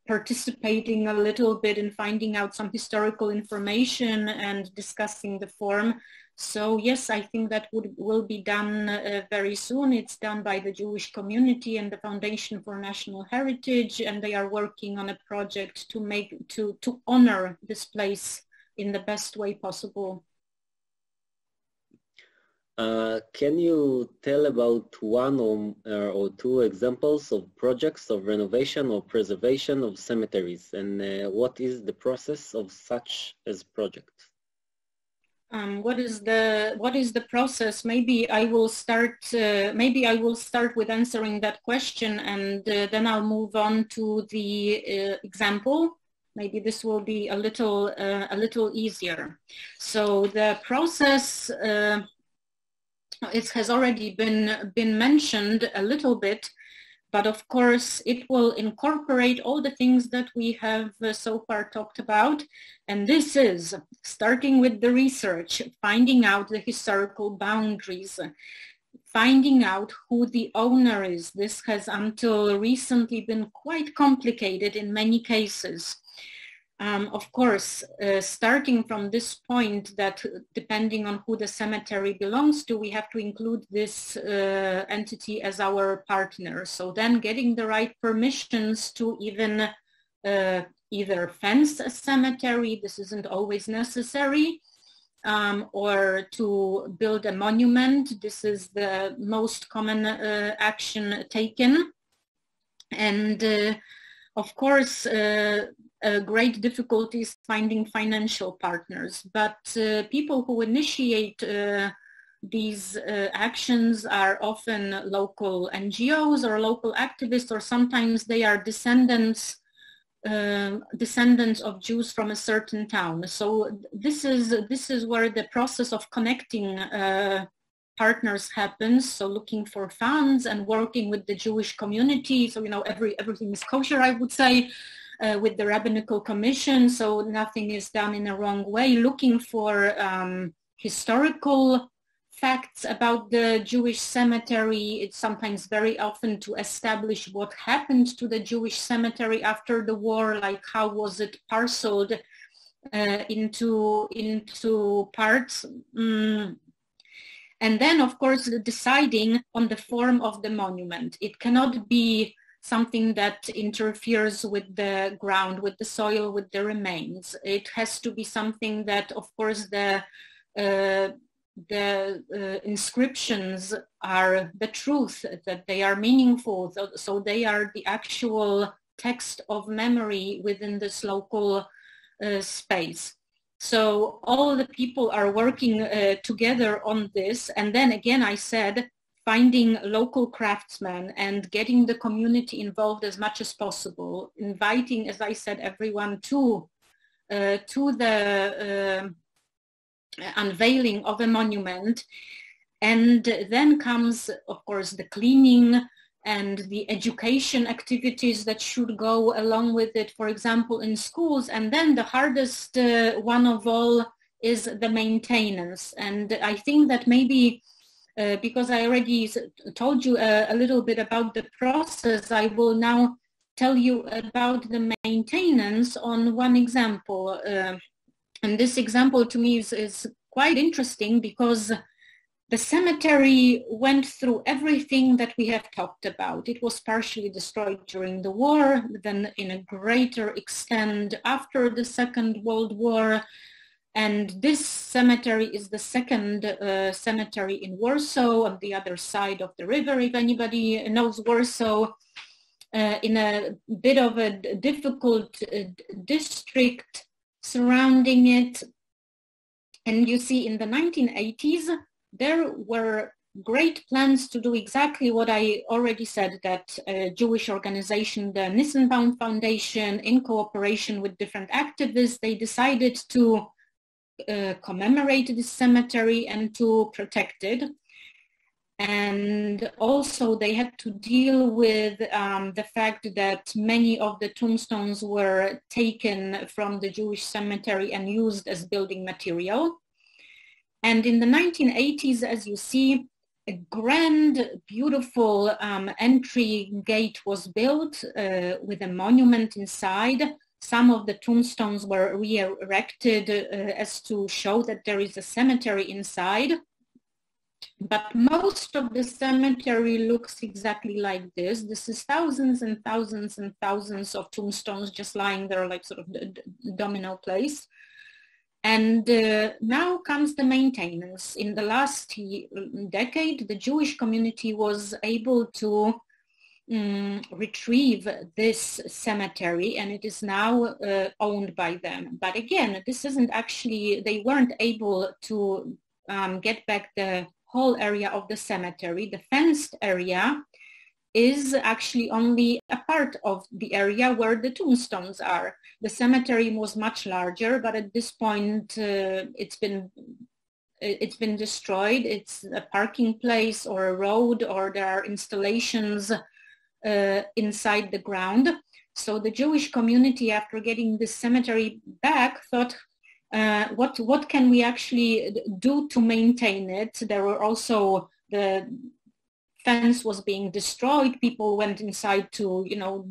E: participating a little bit in finding out some historical information and discussing the form. So yes, I think that will be done very soon. It's done by the Jewish community and the Foundation for National Heritage, and they are working on a project to honor this place in the best way possible.
A: Can you tell about one or two examples of projects of renovation or preservation of cemeteries, and what is the process of such as projects?
E: What is the process? Maybe I will start with answering that question, and then I'll move on to the example. Maybe this will be a little easier. So the process, it has already been mentioned a little bit, but of course it will incorporate all the things that we have so far talked about. And this is starting with the research, finding out the historical boundaries, finding out who the owner is. This has until recently been quite complicated in many cases. Of course, starting from this point that depending on who the cemetery belongs to, we have to include this entity as our partner. So then getting the right permissions to even either fence a cemetery, this isn't always necessary, or to build a monument. This is the most common action taken. And of course, great difficulties finding financial partners, but people who initiate these actions are often local NGOs or local activists, or sometimes they are descendants of Jews from a certain town. So this is where the process of connecting partners happens. So looking for funds and working with the Jewish community. So everything is kosher, I would say. With the rabbinical commission, so nothing is done in a wrong way, looking for historical facts about the Jewish cemetery. It's sometimes very often to establish what happened to the Jewish cemetery after the war, like how was it parceled into parts. And then, of course, deciding on the form of the monument. It cannot be something that interferes with the ground, with the soil, with the remains. It has to be something that, of course, the inscriptions are the truth, that they are meaningful, so they are the actual text of memory within this local space. So all the people are working together on this, and then again I said, finding local craftsmen and getting the community involved as much as possible, inviting, as I said, everyone to the unveiling of a monument. And then comes, of course, the cleaning and the education activities that should go along with it, for example, in schools. And then the hardest one of all is the maintenance. And I think that maybe because I already told you a little bit about the process, I will now tell you about the maintenance on one example. And this example to me is quite interesting because the cemetery went through everything that we have talked about. It was partially destroyed during the war, then in a greater extent after the Second World War. And this cemetery is the second cemetery in Warsaw, on the other side of the river, if anybody knows Warsaw, in a bit of a difficult district surrounding it. And you see, in the 1980s, there were great plans to do exactly what I already said, that a Jewish organization, the Nissenbaum Foundation, in cooperation with different activists, they decided to commemorate this cemetery and to protect it. And also they had to deal with the fact that many of the tombstones were taken from the Jewish cemetery and used as building material. And in the 1980s, as you see, a grand, beautiful entry gate was built with a monument inside. Some of the tombstones were re-erected as to show that there is a cemetery inside. But most of the cemetery looks exactly like this. This is thousands and thousands and thousands of tombstones just lying there like sort of the domino place. And now comes the maintenance. In the last decade, the Jewish community was able to retrieve this cemetery, and it is now owned by them. But again, this isn't actually, they weren't able to get back the whole area of the cemetery. The fenced area is actually only a part of the area where the tombstones are. The cemetery was much larger, but at this point it's been destroyed. It's a parking place or a road, or there are installations inside the ground. So the Jewish community, after getting this cemetery back, thought, what can we actually do to maintain it? There were also, the fence was being destroyed. People went inside to,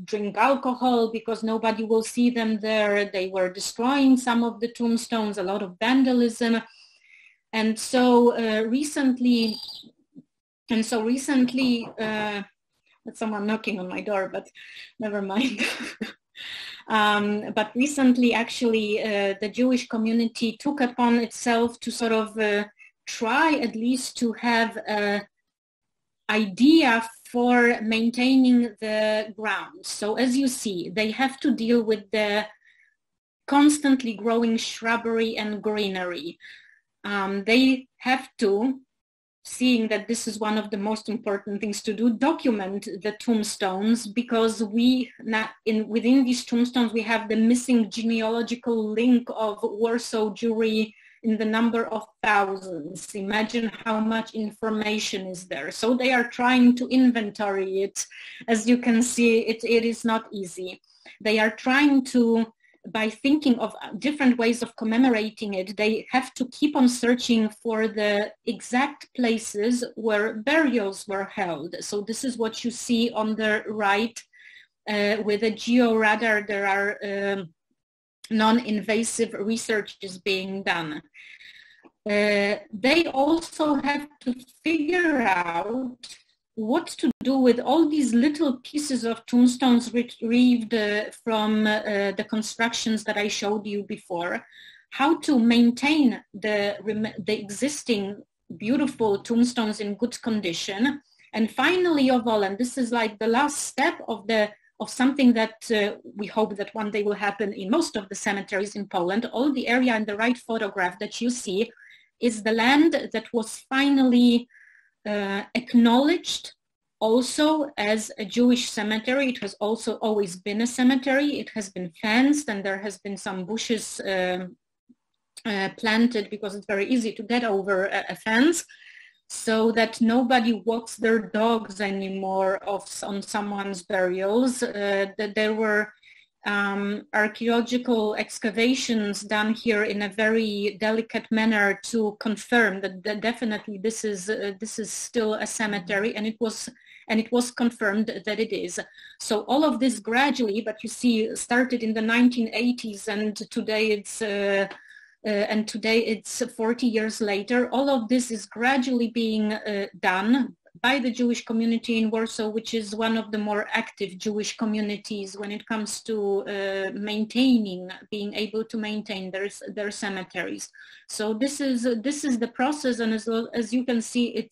E: drink alcohol because nobody will see them there. They were destroying some of the tombstones, a lot of vandalism. And so recently, that's someone knocking on my door, but never mind. But recently, actually, the Jewish community took upon itself to sort of try at least to have an idea for maintaining the ground. So as you see, they have to deal with the constantly growing shrubbery and greenery. They have to, seeing that this is one of the most important things to do, document the tombstones, because within these tombstones we have the missing genealogical link of Warsaw Jewry in the number of thousands. Imagine how much information is there. So they are trying to inventory it. As you can see, it is not easy. They are trying to, by thinking of different ways of commemorating it, they have to keep on searching for the exact places where burials were held. So this is what you see on the right. With a georadar, there are non-invasive research is being done. They also have to figure out what to do with all these little pieces of tombstones retrieved from the constructions that I showed you before, how to maintain the existing beautiful tombstones in good condition. And finally of all, and this is like the last step of something that we hope that one day will happen in most of the cemeteries in Poland, all the area in the right photograph that you see is the land that was finally acknowledged also as a Jewish cemetery. It has also always been a cemetery. It has been fenced, and there has been some bushes planted because it's very easy to get over a fence, so that nobody walks their dogs anymore on someone's burials. That there were archaeological excavations done here in a very delicate manner to confirm that definitely this is still a cemetery, and it was confirmed that it is. So all of this gradually, but you see, started in the 1980s, and today it's 40 years later. All of this is gradually being done by the Jewish community in Warsaw, which is one of the more active Jewish communities when it comes to being able to maintain their cemeteries. So this is the process, and as you can see,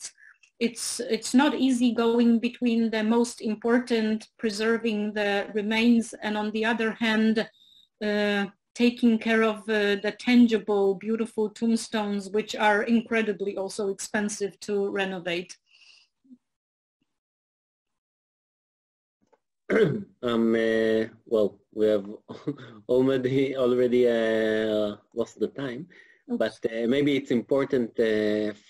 E: it's not easy going between the most important, preserving the remains, and on the other hand, taking care of the tangible, beautiful tombstones, which are incredibly also expensive to renovate.
A: Well, we have already lost the time. but maybe it's important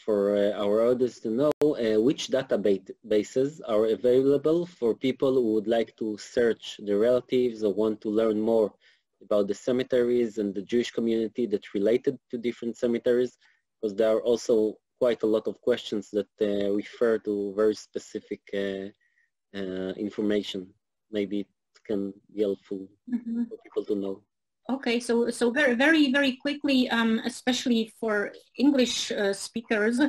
A: for our audience to know which databases are available for people who would like to search their relatives or want to learn more about the cemeteries and the Jewish community that related to different cemeteries, because there are also quite a lot of questions that refer to very specific information. Maybe it can be helpful for people to know.
E: Okay, so very quickly, especially for English speakers,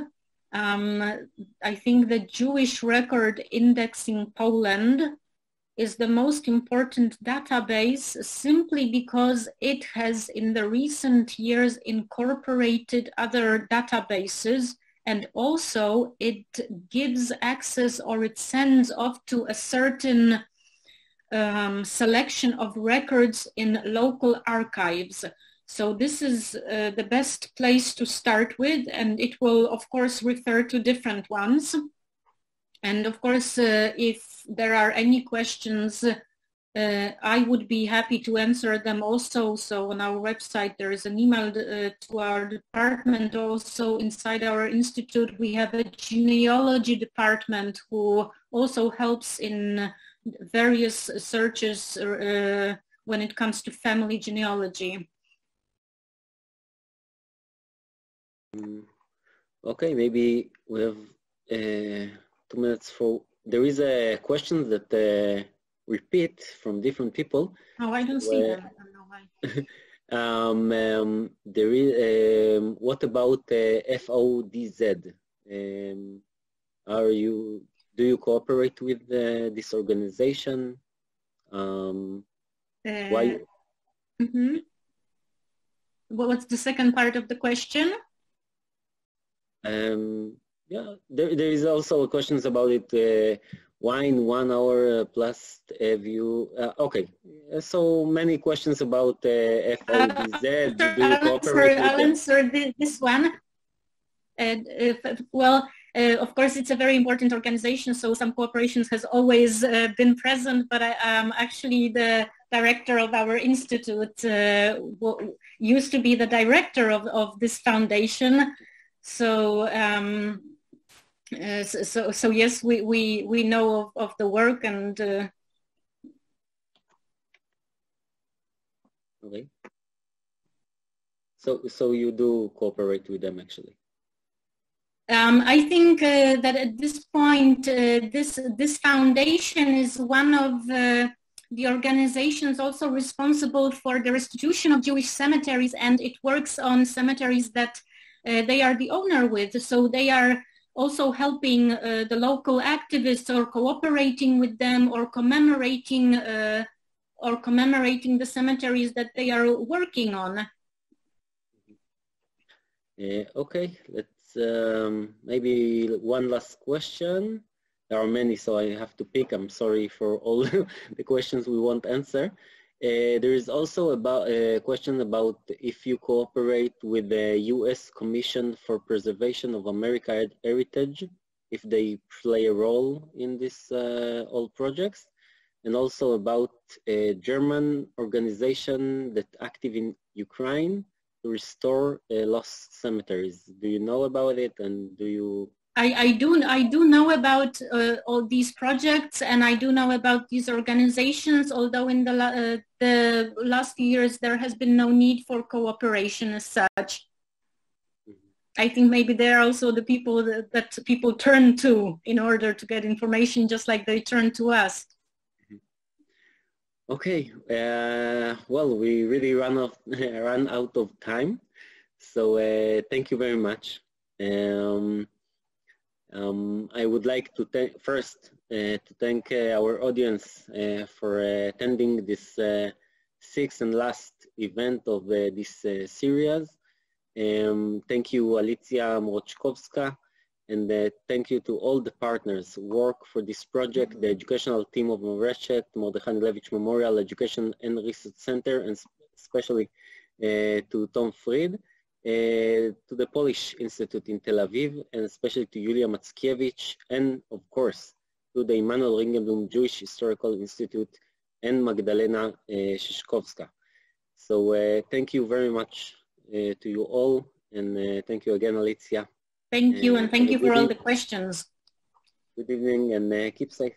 E: I think the Jewish Record Index in Poland is the most important database simply because it has in the recent years incorporated other databases, and also it gives access, or it sends off to a certain selection of records in local archives. So this is the best place to start with, and it will of course refer to different ones. And of course, if there are any questions, I would be happy to answer them also. So on our website, there is an email to our department. Also inside our institute, we have a genealogy department who also helps in various searches when it comes to family genealogy.
A: Okay, maybe we have 2 minutes for, there is a question that repeat from different people.
E: Oh, I don't see them. I don't know why.
A: There is, what about FODZ? Do you cooperate with this organization? Why?
E: What's the second part of the question?
A: Yeah, there is also questions about it. Why in 1 hour plus have you? Okay, so many questions about FODZ. Do you cooperate with
E: I'll answer this one. Well, of course, it's a very important organization, so some cooperations has always been present, but I am actually the director of our institute, used to be the director of this foundation. So, so yes, we know of the work, and
A: okay. So you do cooperate with them actually.
E: I think that at this point, this foundation is one of the organizations also responsible for the restitution of Jewish cemeteries, and it works on cemeteries that they are the owner with. So they are also helping the local activists, or cooperating with them, or commemorating the cemeteries that they are working on.
A: Okay, let's maybe one last question. There are many, so I have to pick. I'm sorry for all the questions we won't answer. There is also a question about if you cooperate with the U.S. Commission for Preservation of American Heritage, if they play a role in this all projects, and also about a German organization that active in Ukraine to restore lost cemeteries. Do you know about it, and do you?
E: I do know about all these projects, and I do know about these organizations, although in the last years there has been no need for cooperation as such. I think maybe they're also the people that people turn to in order to get information, just like they turn to us.
A: Okay, well, we really ran out of time, so thank you very much. I would like to first to thank our audience for attending this sixth and last event of this series. Thank you, Alycia Murachkovska, and thank you to all the partners who work for this project, the educational team of Mורשת, Mordechai Anelovich Memorial Education and Research Center, and especially to Tom Fried, to the Polish Institute in Tel Aviv, and especially to Yulia Mackiewicz, and of course, to the Emanuel Ringelblum Jewish Historical Institute and Magdalena Szyszkowska. So thank you very much to you all, and thank you again, Alycia.
E: Thank you, and thank you for all the questions.
A: Good evening, and keep safe.